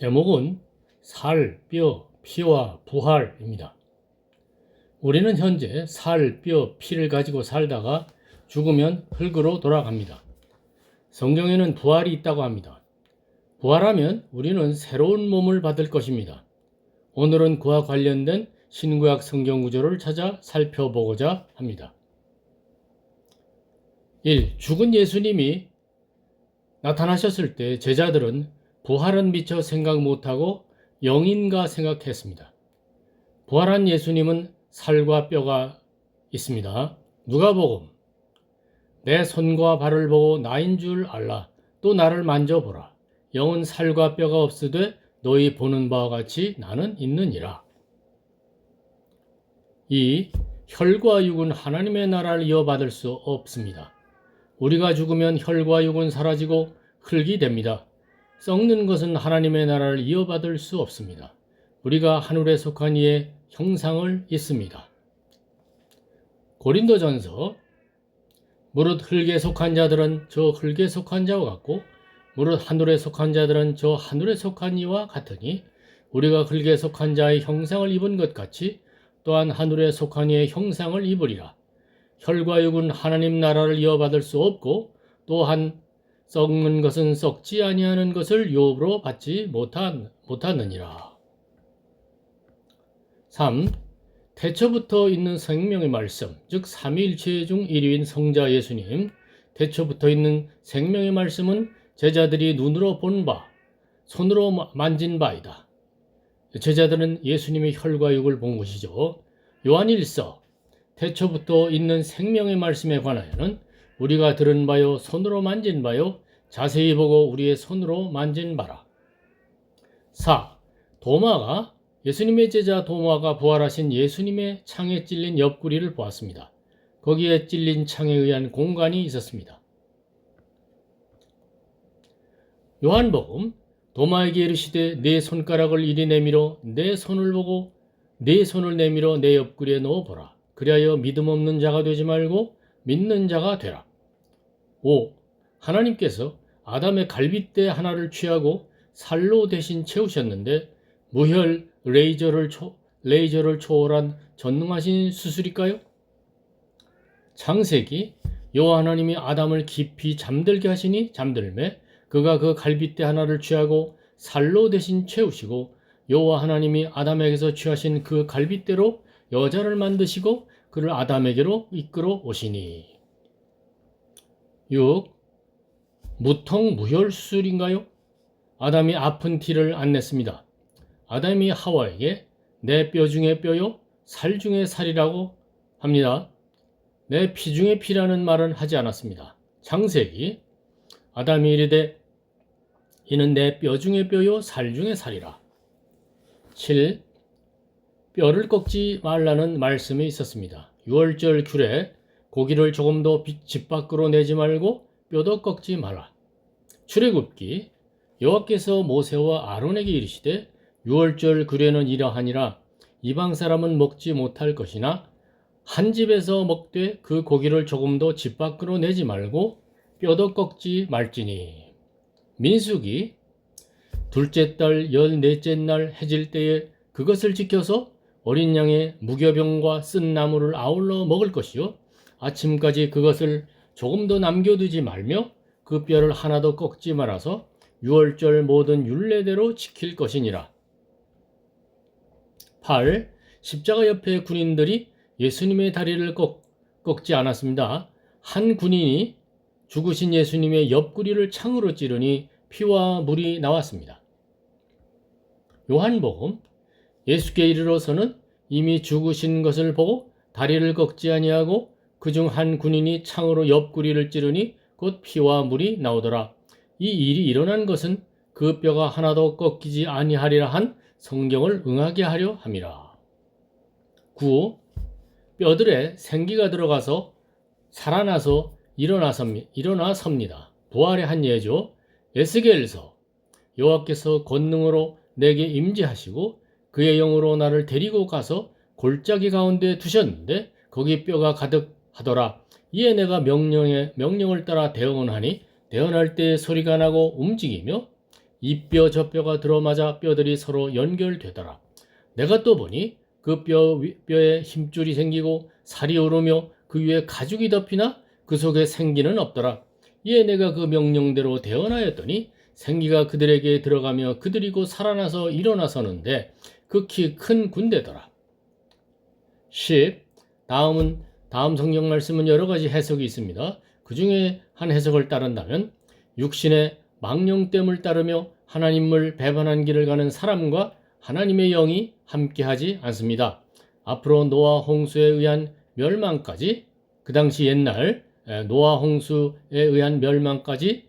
제목은 살, 뼈, 피와 부활입니다. 우리는 현재 살, 뼈, 피를 가지고 살다가 죽으면 흙으로 돌아갑니다. 성경에는 부활이 있다고 합니다. 부활하면 우리는 새로운 몸을 받을 것입니다. 오늘은 그와 관련된 신구약 성경 구절을 찾아 살펴보고자 합니다. 1. 죽은 예수님이 나타나셨을 때 제자들은 부활은 미처 생각 못하고 영인가 생각했습니다. 부활한 예수님은 살과 뼈가 있습니다. 누가복음 내 손과 발을 보고 나인 줄 알라. 또 나를 만져보라. 영은 살과 뼈가 없으되 너희 보는 바와 같이 나는 있느니라. 2. 혈과 육은 하나님의 나라를 이어받을 수 없습니다. 우리가 죽으면 혈과 육은 사라지고 흙이 됩니다. 썩는 것은 하나님의 나라를 이어받을 수 없습니다. 우리가 하늘에 속한 이의 형상을 입습니다. 고린도전서 무릇 흙에 속한 자들은 저 흙에 속한 자와 같고 무릇 하늘에 속한 자들은 저 하늘에 속한 이와 같으니 우리가 흙에 속한 자의 형상을 입은 것 같이 또한 하늘에 속한 이의 형상을 입으리라. 혈과 육은 하나님 나라를 이어받을 수 없고 또한 썩는 것은 썩지 아니하는 것을 유업으로 받지 못하느니라. 3. 태초부터 있는 생명의 말씀, 즉 삼위일체 중 1위인 성자 예수님, 태초부터 있는 생명의 말씀은 제자들이 눈으로 본 바, 손으로 만진 바이다. 제자들은 예수님의 혈과 육을 본 것이죠. 요한일서 태초부터 있는 생명의 말씀에 관하여는 우리가 들은 바요 손으로 만진 바요 자세히 보고 우리의 손으로 만진 바라. 4. 예수님의 제자 도마가 부활하신 예수님의 창에 찔린 옆구리를 보았습니다. 거기에 찔린 창에 의한 공간이 있었습니다. 요한복음 도마에게 이르시되 내 손가락을 이리 내밀어 내 손을 보고 내 손을 내밀어 내 옆구리에 넣어보라. 그리하여 믿음 없는 자가 되지 말고 믿는 자가 되라. 5. 하나님께서 아담의 갈빗대 하나를 취하고 살로 대신 채우셨는데 무혈 레이저를 초월한 전능하신 수술일까요? 창세기 여호와 하나님이 아담을 깊이 잠들게 하시니 잠들매 그가 그 갈빗대 하나를 취하고 살로 대신 채우시고 여호와 하나님이 아담에게서 취하신 그 갈빗대로 여자를 만드시고 그를 아담에게로 이끌어 오시니. 6. 무통 무혈수술인가요? 아담이 아픈 티를 안 냈습니다. 아담이 하와에게 내 뼈 중에 뼈요 살 중에 살이라고 합니다. 내 피 중에 피라는 말은 하지 않았습니다. 창세기 아담이 이르되 이는 내 뼈 중에 뼈요 살 중에 살이라. 7. 뼈를 꺾지 말라는 말씀이 있었습니다. 유월절 귤에 고기를 조금 더 집 밖으로 내지 말고 뼈도 꺾지 마라. 출애굽기 여호와께서 모세와 아론에게 이르시되 유월절 귤에는 이러하니라. 이방 사람은 먹지 못할 것이나 한 집에서 먹되 그 고기를 조금도 집 밖으로 내지 말고 뼈도 꺾지 말지니. 민수기 둘째 달 14째 날 해질 때에 그것을 지켜서 어린 양의 무교병과 쓴 나물을 아울러 먹을 것이요 아침까지 그것을 조금도 남겨두지 말며 그 뼈를 하나도 꺾지 말아서 유월절 모든 율례대로 지킬 것이니라. 8. 십자가 옆에 군인들이 예수님의 다리를 꺾지 않았습니다. 한 군인이 죽으신 예수님의 옆구리를 창으로 찌르니 피와 물이 나왔습니다. 요한복음 예수께 이르러서는 이미 죽으신 것을 보고 다리를 꺾지 아니하고 그중 한 군인이 창으로 옆구리를 찌르니 곧 피와 물이 나오더라. 이 일이 일어난 것은 그 뼈가 하나도 꺾이지 아니하리라 한 성경을 응하게 하려 함이라. 9. 뼈들에 생기가 들어가서 살아나서 일어나 섭니다. 부활의 한 예죠. 에스겔서 여호와께서 권능으로 내게 임재하시고 그의 영으로 나를 데리고 가서 골짜기 가운데 두셨는데 거기 뼈가 가득하더라. 이에 내가 명령을 따라 대언하니 대언할 때 소리가 나고 움직이며 이 뼈 저 뼈가 들어맞아 뼈들이 서로 연결되더라. 내가 또 보니 그 뼈에 힘줄이 생기고 살이 오르며 그 위에 가죽이 덮이나 그 속에 생기는 없더라. 이에 내가 그 명령대로 대언하였더니 생기가 그들에게 들어가며 그들이 곧 살아나서 일어나서는데 극히 큰 군대더라. 10. 다음 성경 말씀은 여러 가지 해석이 있습니다. 그 중에 한 해석을 따른다면 육신의 망령됨을 따르며 하나님을 배반한 길을 가는 사람과 하나님의 영이 함께하지 않습니다. 앞으로 노아 홍수에 의한 멸망까지, 그 당시 옛날 노아 홍수에 의한 멸망까지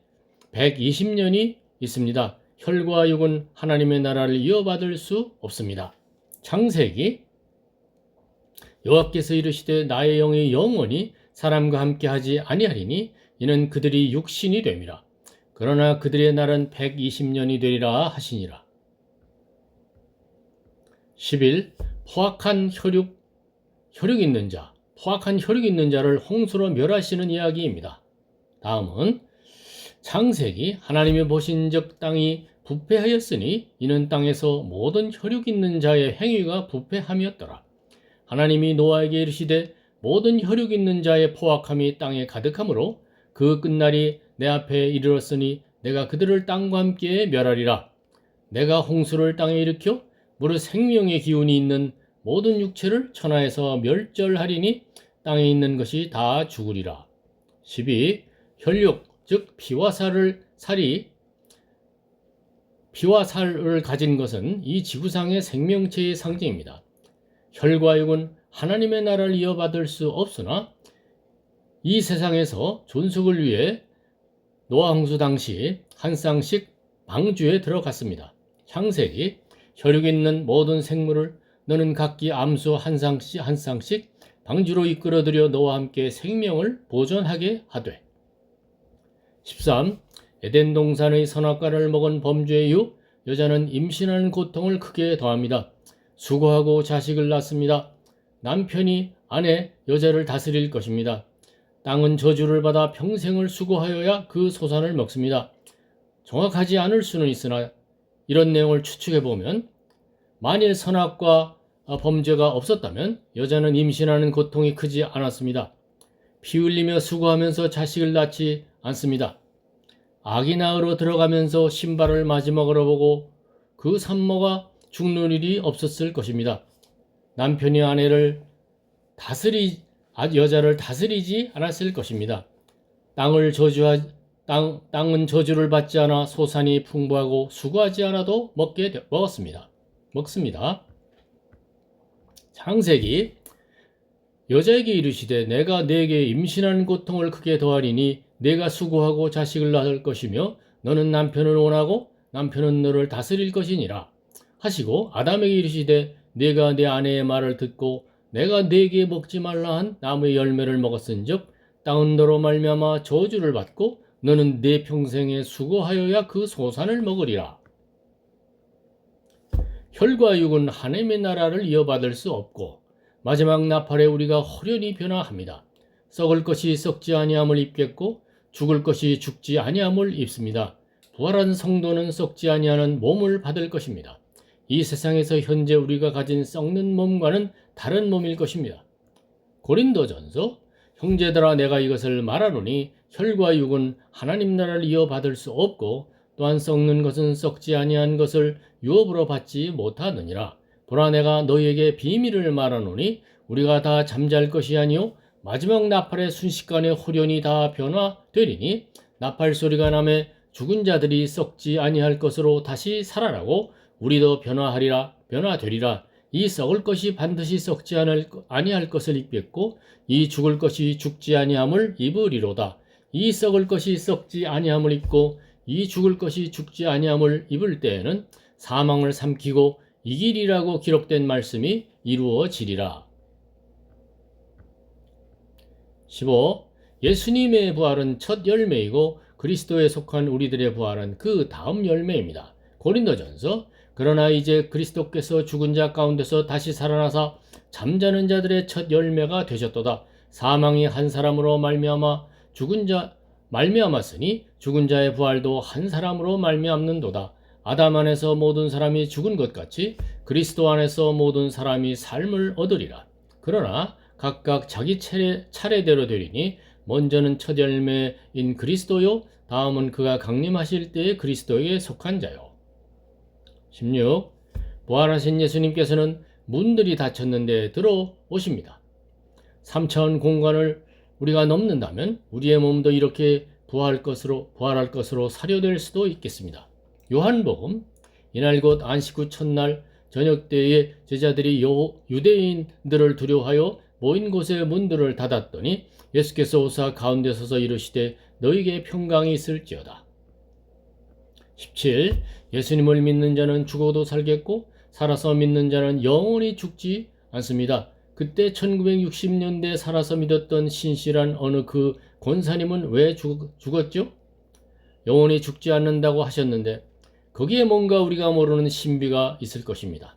120년이 있습니다. 혈과 육은 하나님의 나라를 이어받을 수 없습니다. 창세기 여호와께서 이르시되 나의 영이 영원히 사람과 함께하지 아니하리니 이는 그들이 육신이 됨이라. 그러나 그들의 날은 120년이 되리라 하시니라. 11. 포악한 혈육 있는 자, 포악한 혈육 있는 자를 홍수로 멸하시는 이야기입니다. 다음은 창세기 하나님이 보신즉 땅이 부패하였으니 이는 땅에서 모든 혈육 있는 자의 행위가 부패함이었더라. 하나님이 노아에게 이르시되 모든 혈육 있는 자의 포악함이 땅에 가득하므로 그 끝날이 내 앞에 이르렀으니 내가 그들을 땅과 함께 멸하리라. 내가 홍수를 땅에 일으켜 무릇 생명의 기운이 있는 모든 육체를 천하에서 멸절하리니 땅에 있는 것이 다 죽으리라. 12. 혈육 즉 피와 살을 가진 것은 이 지구상의 생명체의 상징입니다. 혈과 육은 하나님의 나라를 이어받을 수 없으나 이 세상에서 존속을 위해 노아 홍수 당시 한 쌍씩 방주에 들어갔습니다. 창세기 혈육 있는 모든 생물을 너는 각기 암수 한 쌍씩 방주로 이끌어들여 너와 함께 생명을 보존하게 하되. 13. 에덴 동산의 선악과를 먹은 범죄의 이후 여자는 임신하는 고통을 크게 더합니다. 수고하고 자식을 낳습니다. 남편이 아내 여자를 다스릴 것입니다. 땅은 저주를 받아 평생을 수고하여야 그 소산을 먹습니다. 정확하지 않을 수는 있으나 이런 내용을 추측해보면 만일 선악과 범죄가 없었다면 여자는 임신하는 고통이 크지 않았습니다. 피 흘리며 수고하면서 자식을 낳지 않습니다. 아기 낳으러 들어가면서 신발을 마지막으로 보고 그 산모가 죽는 일이 없었을 것입니다. 남편이 여자를 다스리지 않았을 것입니다. 땅은 저주를 받지 않아 소산이 풍부하고 수고하지 않아도 먹습니다. 창세기 여자에게 이르시되 내가 네게 임신하는 고통을 크게 더하리니 네가 수고하고 자식을 낳을 것이며 너는 남편을 원하고 남편은 너를 다스릴 것이니라 하시고 아담에게 이르시되 네가 내 아내의 말을 듣고 내가 네게 먹지 말라 한 나무의 열매를 먹었은즉 땅은 너로 말미암아 저주를 받고 너는 네 평생에 수고하여야 그 소산을 먹으리라. 혈과 육은 하나님의 나라를 이어받을 수 없고 마지막 나팔에 우리가 홀연히 변화합니다. 썩을 것이 썩지 아니함을 입겠고 죽을 것이 죽지 아니함을 입습니다. 부활한 성도는 썩지 아니하는 몸을 받을 것입니다. 이 세상에서 현재 우리가 가진 썩는 몸과는 다른 몸일 것입니다. 고린도전서 형제들아 내가 이것을 말하노니 혈과 육은 하나님 나라를 이어받을 수 없고 또한 썩는 것은 썩지 아니한 것을 유업으로 받지 못하느니라. 보라 내가 너희에게 비밀을 말하노니 우리가 다 잠잘 것이 아니요 마지막 나팔의 순식간에 홀연히 다 변화되리니 나팔 소리가 나매 죽은 자들이 썩지 아니할 것으로 다시 살아나고 우리도 변화되리라. 이 썩을 것이 반드시 썩지 아니할 것을 입겠고 이 죽을 것이 죽지 아니함을 입으리로다. 이 썩을 것이 썩지 아니함을 입고 이 죽을 것이 죽지 아니함을 입을 때에는 사망을 삼키고 이기리라고 기록된 말씀이 이루어지리라. 15. 예수님의 부활은 첫 열매이고 그리스도에 속한 우리들의 부활은 그 다음 열매입니다. 고린도전서 그러나 이제 그리스도께서 죽은 자 가운데서 다시 살아나사 잠자는 자들의 첫 열매가 되셨도다. 사망이 한 사람으로 말미암았으니 죽은 자의 부활도 한 사람으로 말미암는도다. 아담 안에서 모든 사람이 죽은 것 같이 그리스도 안에서 모든 사람이 삶을 얻으리라. 그러나 각각 자기 차례대로 되리니 먼저는 첫 열매인 그리스도요, 다음은 그가 강림하실 때의 그리스도에게 속한 자요. 16. 부활하신 예수님께서는 문들이 닫혔는데 들어오십니다. 3차원 공간을 우리가 넘는다면 우리의 몸도 이렇게 부활할 것으로 사료될 수도 있겠습니다. 요한복음, 이날 곧 안식 후 첫날 저녁 때에 제자들이 유대인들을 두려워하여 모인 곳의 문들을 닫았더니 예수께서 오사 가운데 서서 이르시되 너희에게 평강이 있을지어다. 17. 예수님을 믿는 자는 죽어도 살겠고 살아서 믿는 자는 영원히 죽지 않습니다. 그때 1960년대에 살아서 믿었던 신실한 어느 그 권사님은 왜 죽었죠? 영원히 죽지 않는다고 하셨는데 거기에 뭔가 우리가 모르는 신비가 있을 것입니다.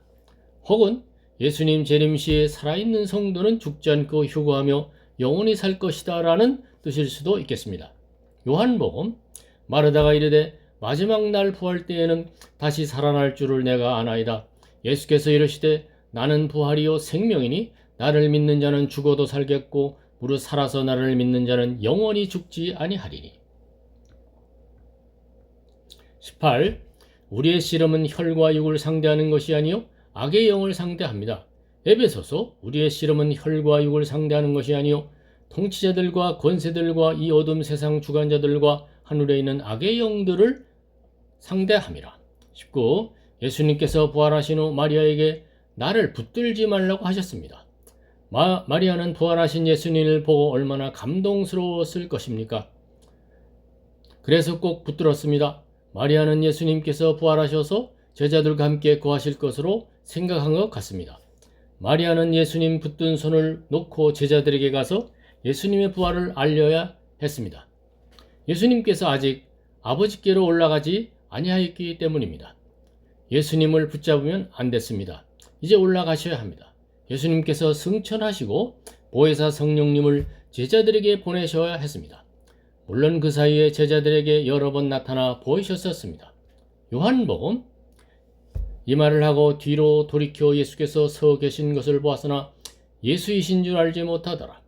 혹은 예수님 재림 시에 살아있는 성도는 죽지 않고 휴거하며 영원히 살 것이다 라는 뜻일 수도 있겠습니다. 요한복음, 마르다가 이르되 마지막 날 부활 때에는 다시 살아날 줄을 내가 아나이다. 예수께서 이르시되 나는 부활이요 생명이니 나를 믿는 자는 죽어도 살겠고 무릇 살아서 나를 믿는 자는 영원히 죽지 아니하리니. 18. 우리의 씨름은 혈과 육을 상대하는 것이 아니요 악의 영을 상대합니다. 에베소서, 우리의 씨름은 혈과 육을 상대하는 것이 아니요 통치자들과 권세들과 이 어둠 세상 주관자들과 하늘에 있는 악의 영들을 상대함이라. 19. 예수님께서 부활하신 후 마리아에게 나를 붙들지 말라고 하셨습니다. 마리아는 부활하신 예수님을 보고 얼마나 감동스러웠을 것입니까? 그래서 꼭 붙들었습니다. 마리아는 예수님께서 부활하셔서 제자들과 함께 거하실 것으로 생각한 것 같습니다. 마리아는 예수님 붙든 손을 놓고 제자들에게 가서 예수님의 부활을 알려야 했습니다. 예수님께서 아직 아버지께로 올라가지 아니하였기 때문입니다. 예수님을 붙잡으면 안 됐습니다. 이제 올라가셔야 합니다. 예수님께서 승천하시고 보혜사 성령님을 제자들에게 보내셔야 했습니다. 물론 그 사이에 제자들에게 여러 번 나타나 보이셨었습니다. 요한복음, 이 말을 하고 뒤로 돌이켜 예수께서 서 계신 것을 보았으나 예수이신 줄 알지 못하더라.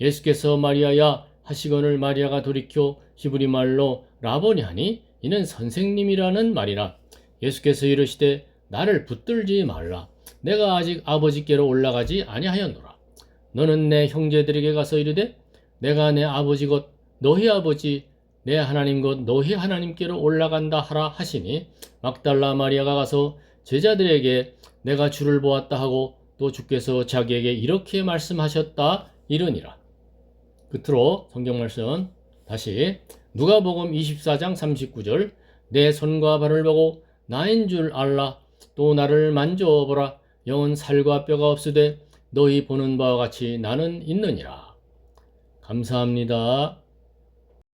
예수께서 마리아야 하시거늘 마리아가 돌이켜 히브리 말로 라보니 하니 이는 선생님이라는 말이라. 예수께서 이르시되 나를 붙들지 말라. 내가 아직 아버지께로 올라가지 아니하였노라. 너는 내 형제들에게 가서 이르되 내가 내 아버지 곧 너희 아버지 내 하나님 곧 너희 하나님께로 올라간다 하라 하시니 막달라 마리아가 가서 제자들에게 내가 주를 보았다 하고 또 주께서 자기에게 이렇게 말씀하셨다 이르니라. 끝으로 성경 말씀 다시 누가복음 24장 39절 내 손과 발을 보고 나인 줄 알라. 또 나를 만져보라. 영은 살과 뼈가 없으되 너희 보는 바와 같이 나는 있느니라. 감사합니다.